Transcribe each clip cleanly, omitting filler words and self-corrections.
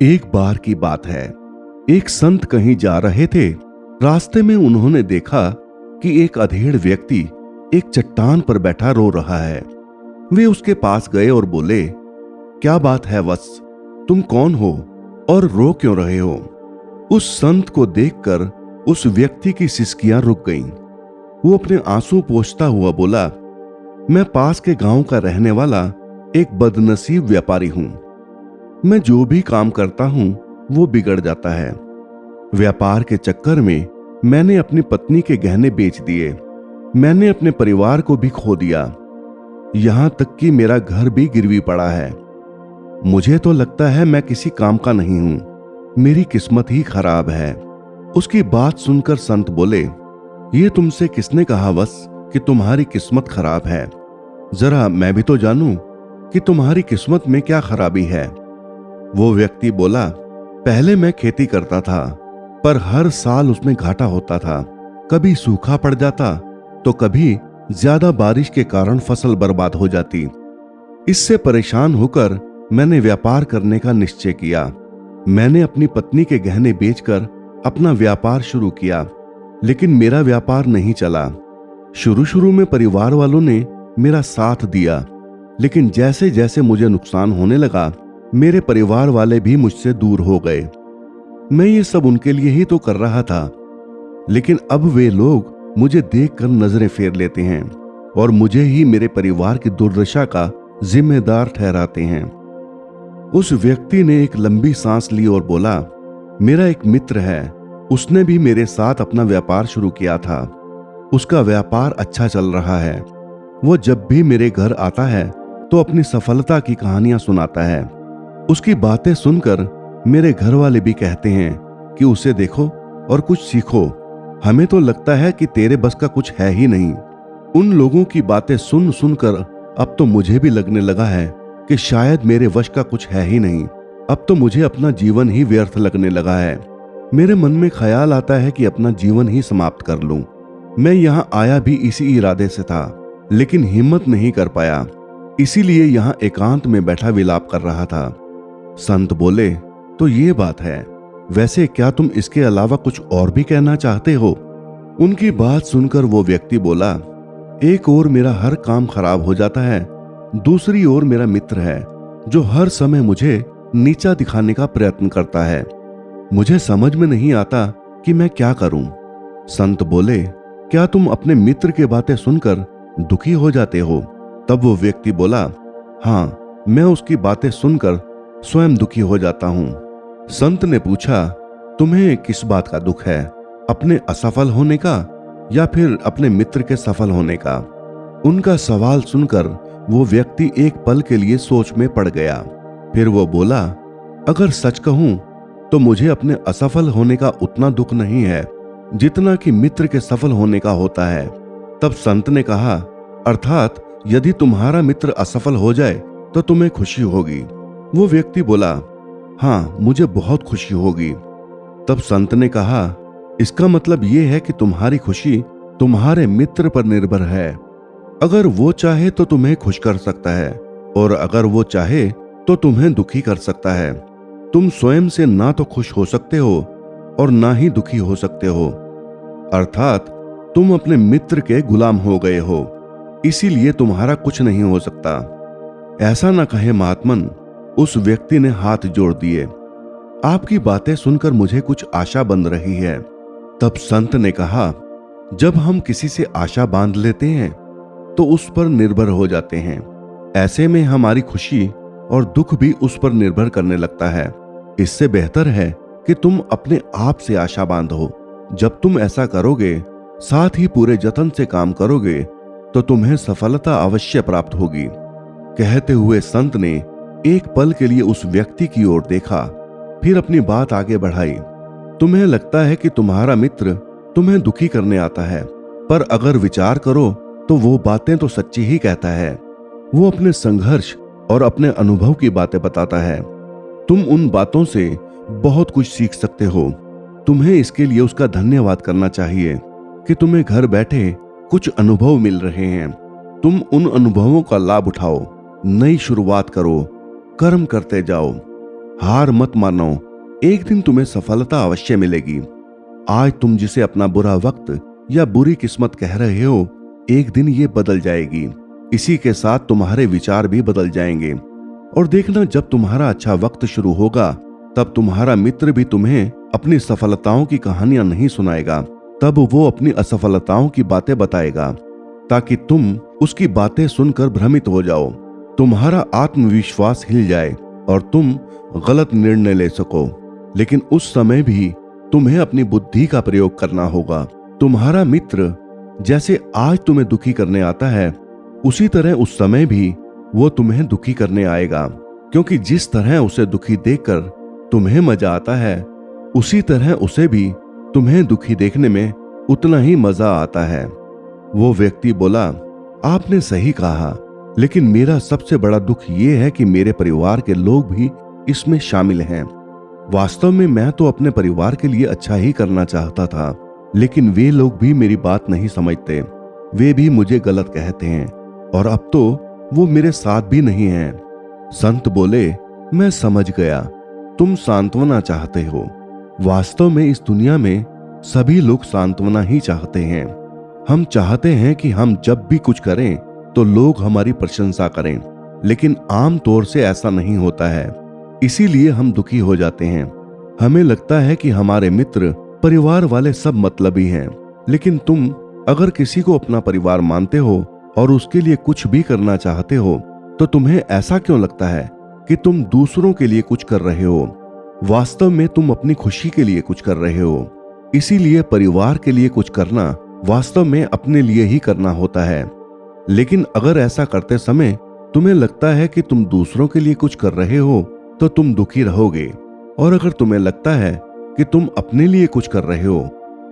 एक बार की बात है, एक संत कहीं जा रहे थे। रास्ते में उन्होंने देखा कि एक अधेड़ व्यक्ति एक चट्टान पर बैठा रो रहा है। वे उसके पास गए और बोले, क्या बात है वत्स, तुम कौन हो और रो क्यों रहे हो? उस संत को देखकर उस व्यक्ति की सिसकियां रुक गईं। वो अपने आंसू पोंछता हुआ बोला, मैं पास के गांव का रहने वाला एक बदनसीब व्यापारी हूं। मैं जो भी काम करता हूं वो बिगड़ जाता है। व्यापार के चक्कर में मैंने अपनी पत्नी के गहने बेच दिए। मैंने अपने परिवार को भी खो दिया। यहां तक कि मेरा घर भी गिरवी पड़ा है। मुझे तो लगता है मैं किसी काम का नहीं हूं। मेरी किस्मत ही खराब है। उसकी बात सुनकर संत बोले, ये तुमसे किसने कहा वस कि तुम्हारी किस्मत खराब है? जरा मैं भी तो जानूं कि तुम्हारी किस्मत में क्या खराबी है। वो व्यक्ति बोला, पहले मैं खेती करता था, पर हर साल उसमें घाटा होता था। कभी सूखा पड़ जाता तो कभी ज्यादा बारिश के कारण फसल बर्बाद हो जाती। इससे परेशान होकर मैंने व्यापार करने का निश्चय किया। मैंने अपनी पत्नी के गहने बेचकर अपना व्यापार शुरू किया, लेकिन मेरा व्यापार नहीं चला। शुरू शुरू में परिवार वालों ने मेरा साथ दिया, लेकिन जैसे जैसे मुझे नुकसान होने लगा, मेरे परिवार वाले भी मुझसे दूर हो गए। मैं ये सब उनके लिए ही तो कर रहा था, लेकिन अब वे लोग मुझे देखकर नजरें फेर लेते हैं और मुझे ही मेरे परिवार की दुर्दशा का जिम्मेदार ठहराते हैं। उस व्यक्ति ने एक लंबी सांस ली और बोला, मेरा एक मित्र है, उसने भी मेरे साथ अपना व्यापार शुरू किया था। उसका व्यापार अच्छा चल रहा है। वो जब भी मेरे घर आता है तो अपनी सफलता की कहानियां सुनाता है। उसकी बातें सुनकर मेरे घर वाले भी कहते हैं कि उसे देखो और कुछ सीखो। हमें तो लगता है कि तेरे बस का कुछ है ही नहीं। उन लोगों की बातें सुन सुनकर अब तो मुझे भी लगने लगा है कि शायद मेरे वश का कुछ है ही नहीं। अब तो मुझे अपना जीवन ही व्यर्थ लगने लगा है। मेरे मन में ख्याल आता है कि अपना जीवन ही समाप्त कर लूं। मैं यहाँ आया भी इसी इरादे से था, लेकिन हिम्मत नहीं कर पाया। इसीलिए यहाँ एकांत में बैठा विलाप कर रहा था। संत बोले, तो ये बात है। वैसे क्या तुम इसके अलावा कुछ और भी कहना चाहते हो? उनकी बात सुनकर वो व्यक्ति बोला, एक ओर मेरा हर काम खराब हो जाता है, दूसरी ओर मेरा मित्र है जो हर समय मुझे नीचा दिखाने का प्रयत्न करता है। मुझे समझ में नहीं आता कि मैं क्या करूं। संत बोले, क्या तुम अपने मित्र की बातें सुनकर दुखी हो जाते हो? तब वो व्यक्ति बोला, हाँ, मैं उसकी बातें सुनकर स्वयं दुखी हो जाता हूं। संत ने पूछा, तुम्हें किस बात का दुख है? अपने असफल होने का या फिर अपने मित्र के सफल होने का? उनका सवाल सुनकर वो व्यक्ति एक पल के लिए सोच में पड़ गया। फिर वो बोला, अगर सच कहूं तो मुझे अपने असफल होने का उतना दुख नहीं है जितना कि मित्र के सफल होने का होता है। तब संत ने कहा, अर्थात यदि तुम्हारा मित्र असफल हो जाए तो तुम्हें खुशी होगी? वो व्यक्ति बोला, हाँ, मुझे बहुत खुशी होगी। तब संत ने कहा, इसका मतलब यह है कि तुम्हारी खुशी तुम्हारे मित्र पर निर्भर है। अगर वो चाहे तो तुम्हें खुश कर सकता है, और अगर वो चाहे तो तुम्हें दुखी कर सकता है। तुम स्वयं से ना तो खुश हो सकते हो और ना ही दुखी हो सकते हो। अर्थात तुम अपने मित्र के गुलाम हो गए हो, इसीलिए तुम्हारा कुछ नहीं हो सकता। ऐसा ना कहे महात्मन। उस व्यक्ति ने हाथ जोड़ दिए। आपकी बातें सुनकर मुझे कुछ आशा बंध रही है। तब संत ने कहा, जब हम किसी से आशा बांध लेते हैं तो उस पर निर्भर हो जाते हैं। ऐसे में हमारी खुशी और दुख भी उस पर निर्भर करने लगता है। इससे बेहतर है कि तुम अपने आप से आशा बांधो। जब तुम ऐसा करोगे, साथ ही पूरे जतन से काम करोगे, तो तुम्हें सफलता अवश्य प्राप्त होगी। कहते हुए संत ने एक पल के लिए उस व्यक्ति की ओर देखा, फिर अपनी बात आगे बढ़ाई। तुम्हें लगता है कि तुम्हारा मित्र तुम्हें दुखी करने आता है, पर अगर विचार करो तो वो बातें तो सच्ची ही कहता है। वो अपने संघर्ष और अपने अनुभव की बातें बताता है। तुम उन बातों से बहुत कुछ सीख सकते हो। तुम्हें इसके लिए उसका धन्यवाद करना चाहिए कि तुम्हें घर बैठे कुछ अनुभव मिल रहे हैं। तुम उन अनुभवों का लाभ उठाओ, नई शुरुआत करो, कर्म करते जाओ। हार मत मानो, एक दिन तुम्हें सफलता अवश्य मिलेगी। आज तुम जिसे अपना बुरा वक्त या बुरी किस्मत कह रहे हो, एक दिन ये बदल जाएगी। इसी के साथ तुम्हारे विचार भी बदल जाएंगे। और देखना, जब तुम्हारा अच्छा वक्त शुरू होगा तब तुम्हारा मित्र भी तुम्हें अपनी सफलताओं की कहानियां नहीं सुनाएगा, तब वो अपनी असफलताओं की बातें बताएगा ताकि तुम उसकी बातें सुनकर भ्रमित हो जाओ, तुम्हारा आत्मविश्वास हिल जाए और तुम गलत निर्णय ले सको। लेकिन उस समय भी तुम्हें अपनी बुद्धि का प्रयोग करना होगा। तुम्हारा मित्र जैसे आज तुम्हें दुखी करने आता है, उसी तरह उस समय भी वो तुम्हें दुखी करने आएगा, क्योंकि जिस तरह उसे दुखी देखकर तुम्हें मजा आता है, उसी तरह उसे भी तुम्हें दुखी देखने में उतना ही मजा आता है। वो व्यक्ति बोला, आपने सही कहा, लेकिन मेरा सबसे बड़ा दुख ये है कि मेरे परिवार के लोग भी इसमें शामिल हैं। वास्तव में मैं तो अपने परिवार के लिए अच्छा ही करना चाहता था, लेकिन वे लोग भी मेरी बात नहीं समझते। वे भी मुझे गलत कहते हैं और अब तो वो मेरे साथ भी नहीं हैं। संत बोले, मैं समझ गया, तुम सांत्वना चाहते हो। वास्तव में इस दुनिया में सभी लोग सांत्वना ही चाहते हैं। हम चाहते हैं कि हम जब भी कुछ करें तो लोग हमारी प्रशंसा करें, लेकिन आम तौर से ऐसा नहीं होता है। इसीलिए हम दुखी हो जाते हैं। हमें लगता है कि हमारे मित्र, परिवार वाले सब मतलबी हैं। लेकिन तुम अगर किसी को अपना परिवार मानते हो और उसके लिए कुछ भी करना चाहते हो, तो तुम्हें ऐसा क्यों लगता है कि तुम दूसरों के लिए कुछ कर रहे हो? वास्तव में तुम अपनी खुशी के लिए कुछ कर रहे हो। इसीलिए परिवार के लिए कुछ करना वास्तव में अपने लिए ही करना होता है। लेकिन अगर ऐसा करते समय तुम्हें लगता है कि तुम दूसरों के लिए कुछ कर रहे हो, तो तुम दुखी रहोगे। और अगर तुम्हें लगता है कि तुम अपने लिए कुछ कर रहे हो,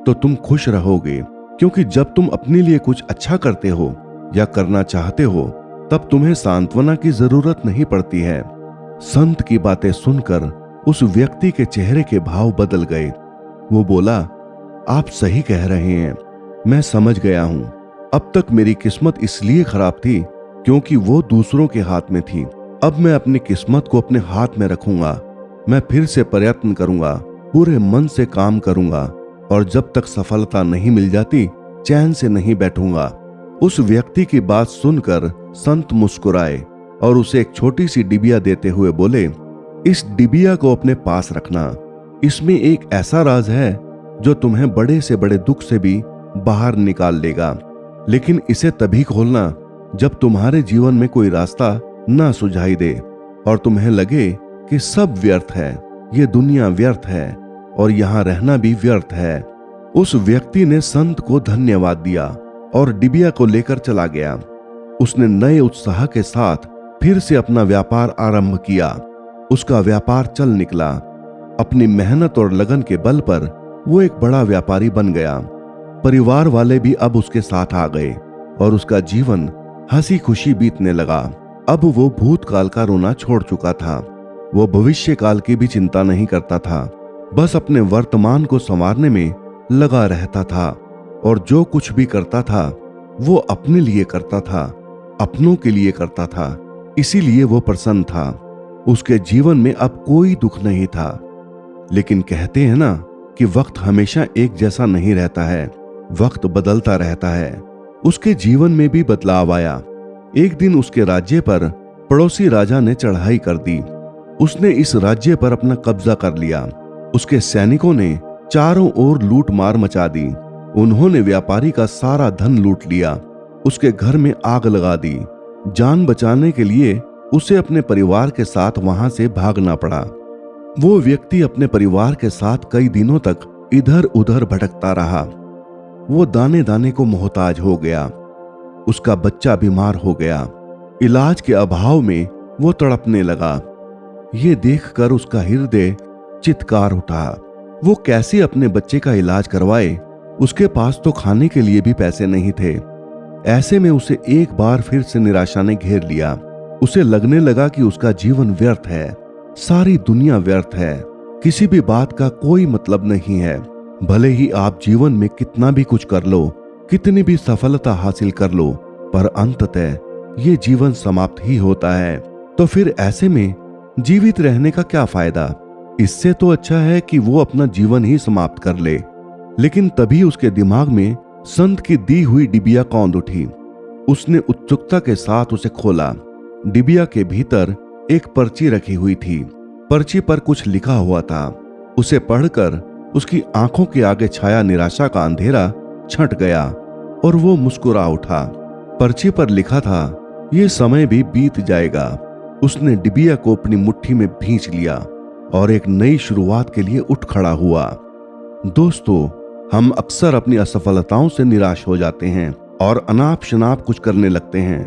तो तुम खुश रहोगे, क्योंकि जब तुम अपने लिए कुछ अच्छा करते हो या करना चाहते हो, तब तुम्हें सांत्वना की जरूरत नहीं पड़ती है। संत की बातें सुनकर उस व्यक्ति के चेहरे के भाव बदल गए। वो बोला, आप सही कह रहे हैं, मैं समझ गया हूं। अब तक मेरी किस्मत इसलिए खराब थी क्योंकि वो दूसरों के हाथ में थी। अब मैं अपनी किस्मत को अपने हाथ में रखूंगा। मैं फिर से प्रयत्न करूंगा, पूरे मन से काम करूंगा, और जब तक सफलता नहीं मिल जाती, चैन से नहीं बैठूंगा। उस व्यक्ति की बात सुनकर संत मुस्कुराए और उसे एक छोटी सी डिबिया देते हुए बोले, इस डिबिया को अपने पास रखना। इसमें एक ऐसा राज है जो तुम्हें बड़े से बड़े दुख से भी बाहर निकाल लेगा। लेकिन इसे तभी खोलना जब तुम्हारे जीवन में कोई रास्ता ना सुझाई दे और तुम्हें लगे कि सब व्यर्थ है, ये दुनिया व्यर्थ है और यहाँ रहना भी व्यर्थ है। उस व्यक्ति ने संत को धन्यवाद दिया और डिबिया को लेकर चला गया। उसने नए उत्साह के साथ फिर से अपना व्यापार आरंभ किया। उसका व्यापार चल निकला। अपनी मेहनत और लगन के बल पर वो एक बड़ा व्यापारी बन गया। परिवार वाले भी अब उसके साथ आ गए और उसका जीवन हंसी खुशी बीतने लगा। अब वो भूतकाल का रोना छोड़ चुका था। वो भविष्य काल की भी चिंता नहीं करता था, बस अपने वर्तमान को संवारने में लगा रहता था। और जो कुछ भी करता था वो अपने लिए करता था, अपनों के लिए करता था। इसीलिए वो प्रसन्न था। उसके जीवन में अब कोई दुख नहीं था। लेकिन कहते हैं ना कि वक्त हमेशा एक जैसा नहीं रहता है, वक्त बदलता रहता है। उसके जीवन में भी बदलाव आया। एक दिन उसके राज्य पर पड़ोसी राजा ने चढ़ाई कर दी। उसने इस राज्य पर अपना कब्जा कर लिया। उसके सैनिकों ने चारों ओर लूट मार मचा दी। उन्होंने व्यापारी का सारा धन लूट लिया। उसके घर में आग लगा दी। जान बचाने के लिए उसे अपने परिवार के साथ वहां से भागना पड़ा। वो व्यक्ति अपने परिवार के साथ कई दिनों तक इधर उधर भटकता रहा। वो दाने दाने को मोहताज हो गया। उसका बच्चा बीमार हो गया। इलाज के अभाव में वो तड़पने लगा। ये देखकर उसका हृदय चित्कार उठा। वो कैसे अपने बच्चे का इलाज करवाए? उसके पास तो खाने के लिए भी पैसे नहीं थे। ऐसे में उसे एक बार फिर से निराशा ने घेर लिया। उसे लगने लगा कि उसका जीवन व्यर्थ है, सारी दुनिया व्यर्थ है, किसी भी बात का कोई मतलब नहीं है। भले ही आप जीवन में कितना भी कुछ कर लो, कितनी भी सफलता हासिल कर लो, पर अंततः ये जीवन समाप्त ही होता है। तो फिर ऐसे में जीवित रहने का क्या फायदा? इससे तो अच्छा है कि वो अपना जीवन ही समाप्त कर ले। लेकिन तभी उसके दिमाग में संत की दी हुई डिबिया कौंध उठी। उसने उत्सुकता के साथ उसे खोला। डिबिया के भीतर एक पर्ची रखी हुई थी। पर्ची पर कुछ लिखा हुआ था। उसे पढ़कर उसकी आंखों के आगे छाया निराशा का अंधेरा छंट गया और वो मुस्कुरा उठा। पर्ची पर लिखा था, ये समय भी बीत जाएगा। उसने डिबिया को अपनी मुट्ठी में भींच लिया और एक नई शुरुआत के लिए उठ खड़ा हुआ। दोस्तों, हम अक्सर अपनी असफलताओं से निराश हो जाते हैं और अनाप शनाप कुछ करने लगते हैं।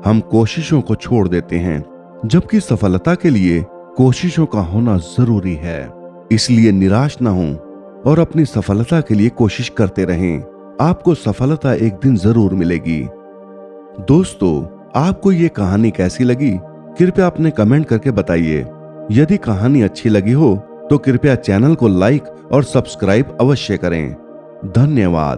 हम कोशिशों को छोड़ देते हैं, जबकि सफलता के लिए कोशिशों का होना जरूरी है। इसलिए निराश ना हों और अपनी सफलता के लिए कोशिश करते रहें। आपको सफलता एक दिन जरूर मिलेगी। दोस्तों, आपको ये कहानी कैसी लगी? कृपया अपने कमेंट करके बताइए। यदि कहानी अच्छी लगी हो तो कृपया चैनल को लाइक और सब्सक्राइब अवश्य करें। धन्यवाद।